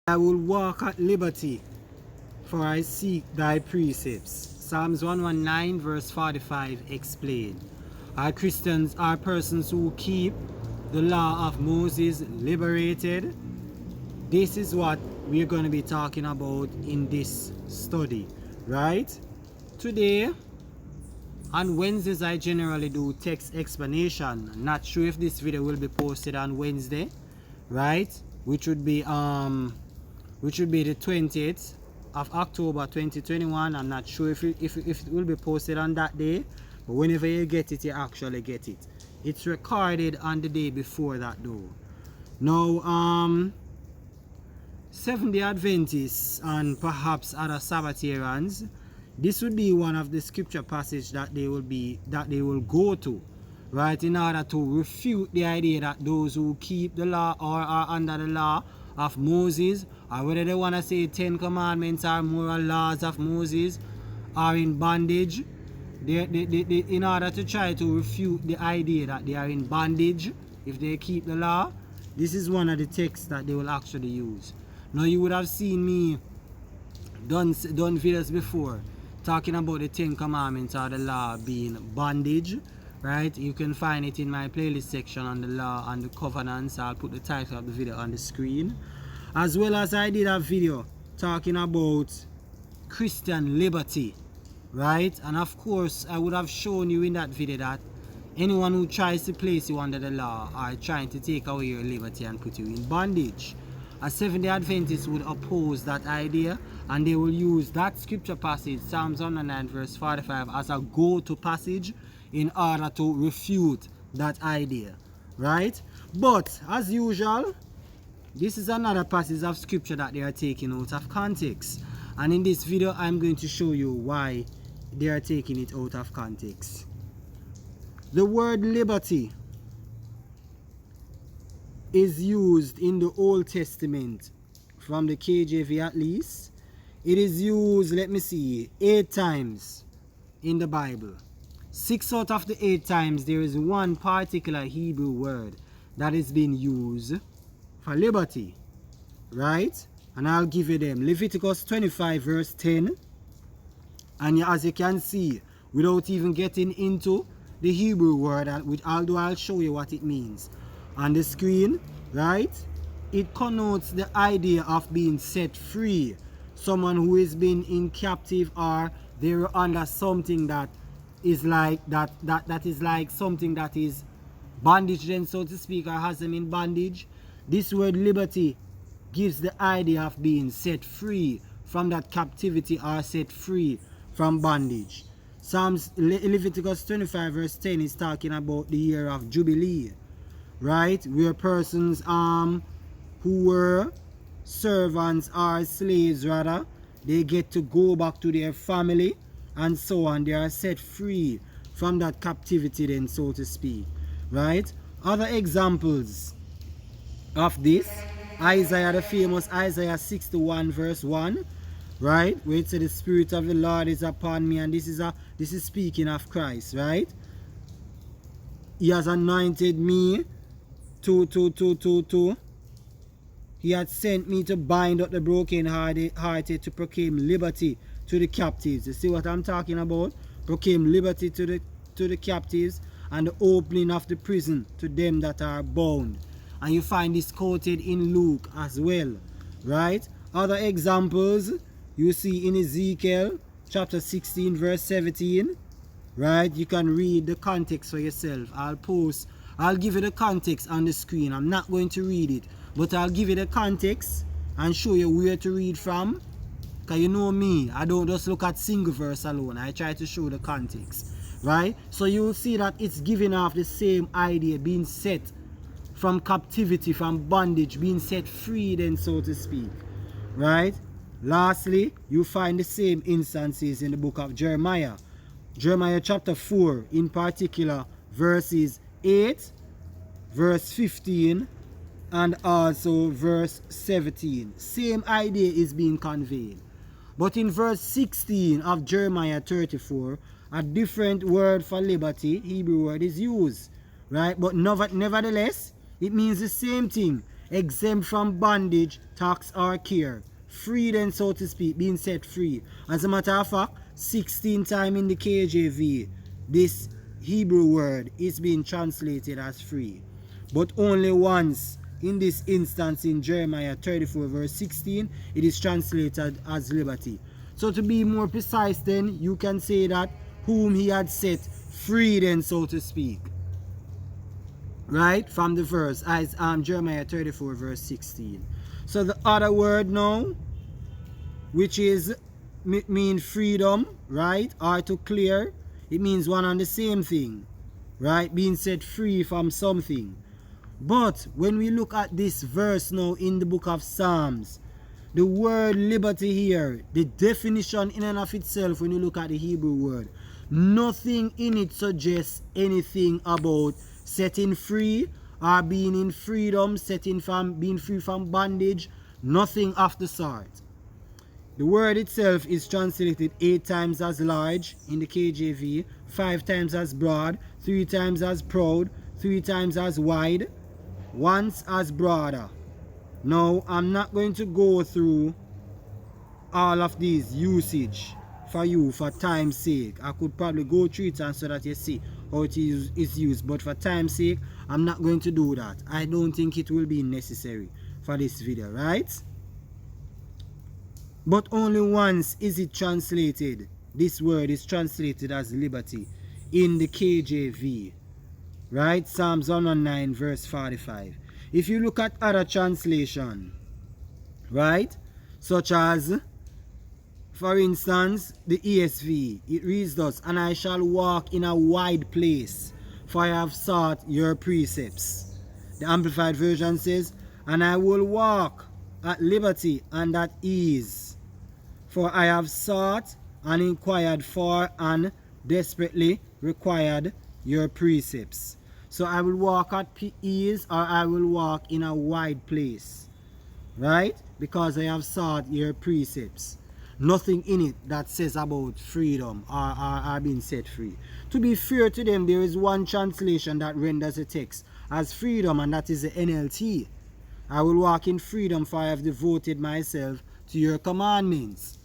I will walk at liberty, for I seek thy precepts. Psalms 119 verse 45 explain. Are Christians are persons who keep the law of Moses liberated? This is what we're going to be talking about in this study, right? Today, on Wednesdays, I generally do text explanation. Not sure if this video will be posted on Wednesday, right? Which would be the 20th of October 2021. I'm not sure if it will be posted on that day, but whenever you get it, you actually get it. It's recorded on the day before that though. Now, Seventh-day Adventists and perhaps other Sabbatarians, this would be one of the scripture passages that they will go to, right, in order to refute the idea that those who keep the law or are under the law of Moses, or whether they want to say 10 commandments or moral laws of Moses, are in bondage. They in order to try to refute the idea that they are in bondage if they keep the law, this is one of the texts that they will actually use. Now, you would have seen me done videos before talking about the 10 commandments or the law being bondage, right? You can find it in my playlist section on the law and the covenants. I'll put the title of the video on the screen. As well as I did a video talking about Christian liberty, right? And of course, I would have shown you in that video that anyone who tries to place you under the law are trying to take away your liberty and put you in bondage. A Seventh-day Adventist would oppose that idea, and they will use that scripture passage, Psalms 109 verse 45, as a go-to passage in order to refute that idea, right? But as usual, this is another passage of scripture that they are taking out of context, and in this video I'm going to show you why they are taking it out of context. The word liberty is used in the Old Testament, from the KJV at least. It is used, let me see, 8 times in the Bible. 6 out of the 8 times there is one particular Hebrew word that is being used for liberty, right? And I'll give you them. Leviticus 25 verse 10. And as you can see, without even getting into the Hebrew word, which although I'll show you what it means on the screen, right? It connotes the idea of being set free. Someone who is being in captive, or they're under something that is like that is like something that is bondage, then, so to speak, or has them in bondage. This word liberty gives the idea of being set free from that captivity or set free from bondage. Leviticus 25 verse 10 is talking about the year of Jubilee, right, where persons who were servants or slaves rather, they get to go back to their family and so on. They are set free from that captivity then, so to speak, right? Other examples of this, Isaiah, the famous Isaiah 61 verse 1, right, where it says the Spirit of the Lord is upon me, and this is speaking of Christ, right? He has anointed me He had sent me to bind up the broken-hearted, to proclaim liberty to the captives. You see what I'm talking about? Proclaim liberty to the captives, and the opening of the prison to them that are bound. And you find this quoted in Luke as well, right? Other examples you see in Ezekiel chapter 16 verse 17, right? You can read the context for yourself. I'll give you the context on the screen. I'm not going to read it, but I'll give you the context and show you where to read from. Because you know me, I don't just look at single verse alone. I try to show the context, right? So you'll see that it's giving off the same idea, being set from captivity, from bondage, being set free then, so to speak, right? Lastly, you find the same instances in the book of Jeremiah. Jeremiah chapter 4 in particular, verses 8, verse 15, and also verse 17. Same idea is being conveyed. But in verse 16 of Jeremiah 34, a different word for liberty, Hebrew word, is used, right? But nevertheless, it means the same thing. exempt from bondage, tax, or care. Free then, so to speak, being set free. As a matter of fact, 16 times in the KJV, this Hebrew word is being translated as free. But only once in this instance in Jeremiah 34 verse 16, it is translated as liberty. So to be more precise then, you can say that whom he had set free then, so to speak. Right? From the verse, as Jeremiah 34 verse 16. So the other word now, which is mean freedom, right? Or to clear, it means one and the same thing, right? Being set free from something. But when we look at this verse now in the book of Psalms, the word liberty here, the definition in and of itself, when you look at the Hebrew word, nothing in it suggests anything about setting free or being in freedom, being free from bondage, nothing of the sort. The word itself is translated 8 times as large in the KJV, 5 times as broad, 3 times as proud, 3 times as wide, once as broader. Now, I'm not going to go through all of these usage for you for time's sake. I could probably go through it and so that you see how it is used, but for time's sake, I'm not going to do that. I don't think it will be necessary for this video, right? But only once is it translated. This word is translated as liberty in the KJV, right? Psalms 119 verse 45. If you look at other translation, right, such as, for instance, the ESV, it reads thus, and I shall walk in a wide place, for I have sought your precepts. The Amplified Version says, and I will walk at liberty and at ease, for I have sought and inquired for and desperately required your precepts. So I will walk at ease, or I will walk in a wide place, right? Because I have sought your precepts. Nothing in it that says about freedom or being set free. To be fair to them, there is one translation that renders the text as freedom, and that is the NLT. I will walk in freedom, for I have devoted myself to your commandments.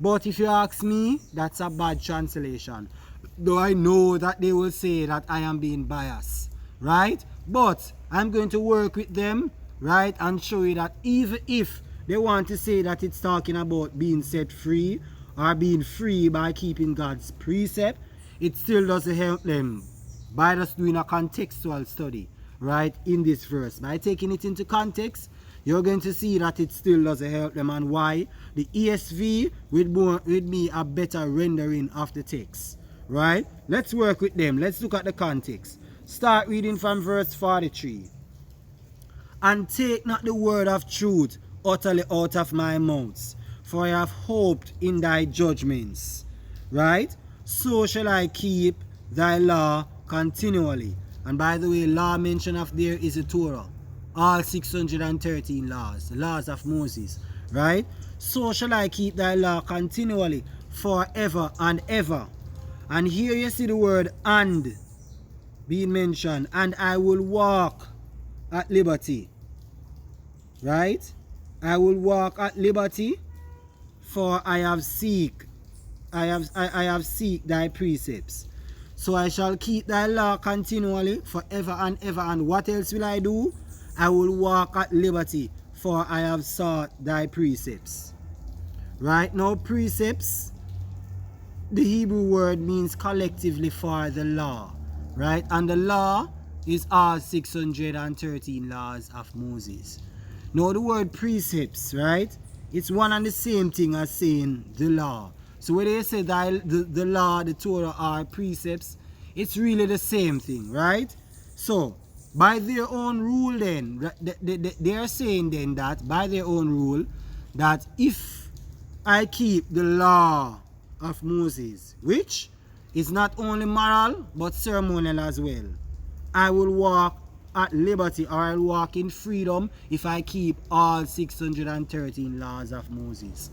But if you ask me, that's a bad translation. Though I know that they will say that I am being biased, right? But I'm going to work with them, right, and show you that even if they want to say that it's talking about being set free or being free by keeping God's precept, it still doesn't help them by just doing a contextual study, right, in this verse. By taking it into context, you're going to see that it still doesn't help them, and why the ESV would be a better rendering of the text, right? Let's work with them. Let's look at the context. Start reading from verse 43. And take not the word of truth utterly out of my mouth, for I have hoped in thy judgments, right? So shall I keep thy law continually. And by the way, law mentioned of there is the Torah. All 613 laws, the laws of Moses, right? So shall I keep thy law continually, forever and ever. And here you see the word and being mentioned, and I will walk at liberty, right? I will walk at liberty, for I have seek thy precepts. So I shall keep thy law continually, forever and ever. And what else will I do? I will walk at liberty, for I have sought thy precepts. Right now, precepts, the Hebrew word means collectively for the law, right? And the law is all 613 laws of Moses. Now the word precepts, right, it's one and the same thing as saying the law. So whether you say the law, the Torah, or precepts, it's really the same thing, right? So by their own rule then, they are saying then that by their own rule, that if I keep the law of Moses, which is not only moral but ceremonial as well, I will walk at liberty, or I'll walk in freedom if I keep all 613 laws of Moses.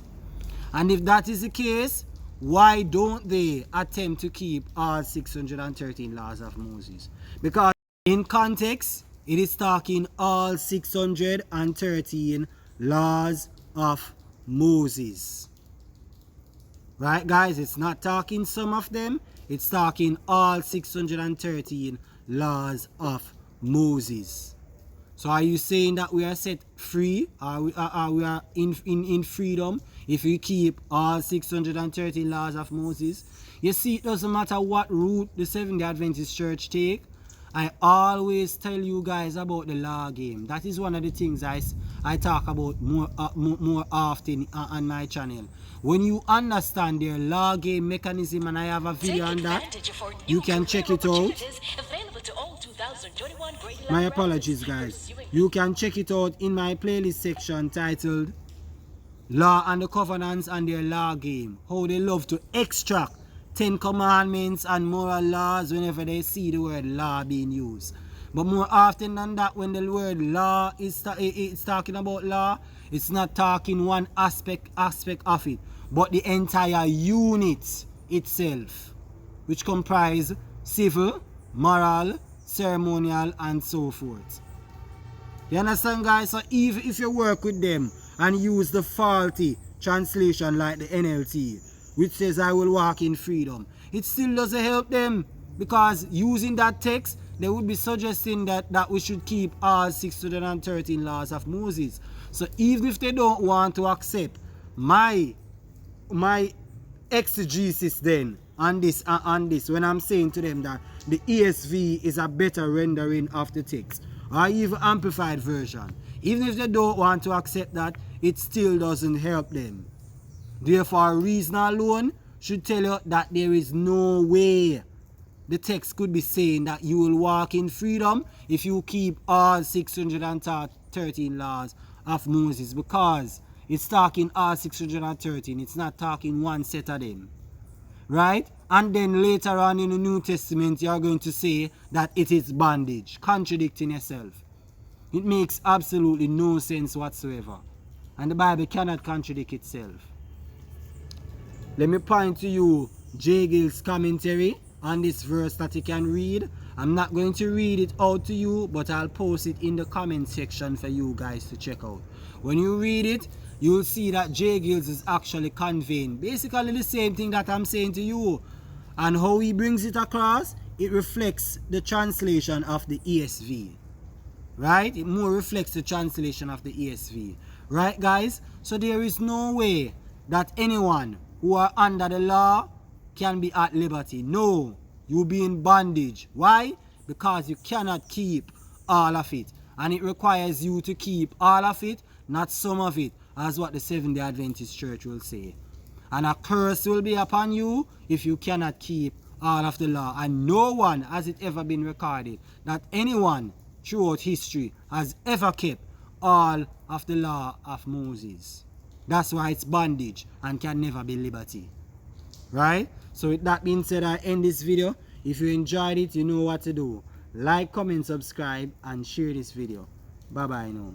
And if that is the case, why don't they attempt to keep all 613 laws of Moses? Because in context, It is talking all 613 laws of Moses. Right, guys? It's not talking some of them. It's talking all 613 laws of Moses. So are you saying that we are set free? We are in freedom if we keep all 630 laws of Moses? You see, it doesn't matter what route the Seventh-day Adventist Church take. I always tell you guys about the law game. That is one of the things I talk about more often on my channel. When you understand their law game mechanism, and I have a video on that, you can check it out. My apologies, guys. You can check it out in my playlist section titled Law and the Covenants and Their Law Game. How they love to extract 10 commandments and moral laws whenever they see the word law being used. But more often than that, when the word law is talking about law, it's not talking one aspect of it, but the entire unit itself, which comprise civil, moral, ceremonial, and so forth. You understand, guys? So even if you work with them and use the faulty translation like the NLT, which says I will walk in freedom, it still doesn't help them, because using that text, they would be suggesting that we should keep all 613 laws of Moses. So even if they don't want to accept my exegesis then on this, when I'm saying to them that the ESV is a better rendering of the text, or even amplified version, even if they don't want to accept that, it still doesn't help them. Therefore, reason alone should tell you that there is no way the text could be saying that you will walk in freedom if you keep all 613 laws of Moses, because it's talking all 613. It's not talking one set of them. Right? And then later on in the New Testament, you are going to say that it is bondage, contradicting yourself. It makes absolutely no sense whatsoever. And the Bible cannot contradict itself. Let me point to you J. Gill's commentary on this verse that you can read. I'm not going to read it out to you, but I'll post it in the comment section for you guys to check out. When you read it, you'll see that J. Gills is actually conveying basically the same thing that I'm saying to you. And how he brings it across, it reflects the translation of the ESV. Right? It more reflects the translation of the ESV. Right, guys? So there is no way that anyone who are under the law can be at liberty. No, you'll be in bondage. Why? Because you cannot keep all of it. And it requires you to keep all of it, not some of it, as what the Seventh-day Adventist Church will say. And a curse will be upon you if you cannot keep all of the law. And no one has it ever been recorded that anyone throughout history has ever kept all of the law of Moses. That's why it's bondage and can never be liberty. Right? So with that being said, I end this video. If you enjoyed it, you know what to do. Like, comment, subscribe, and share this video. Bye bye now.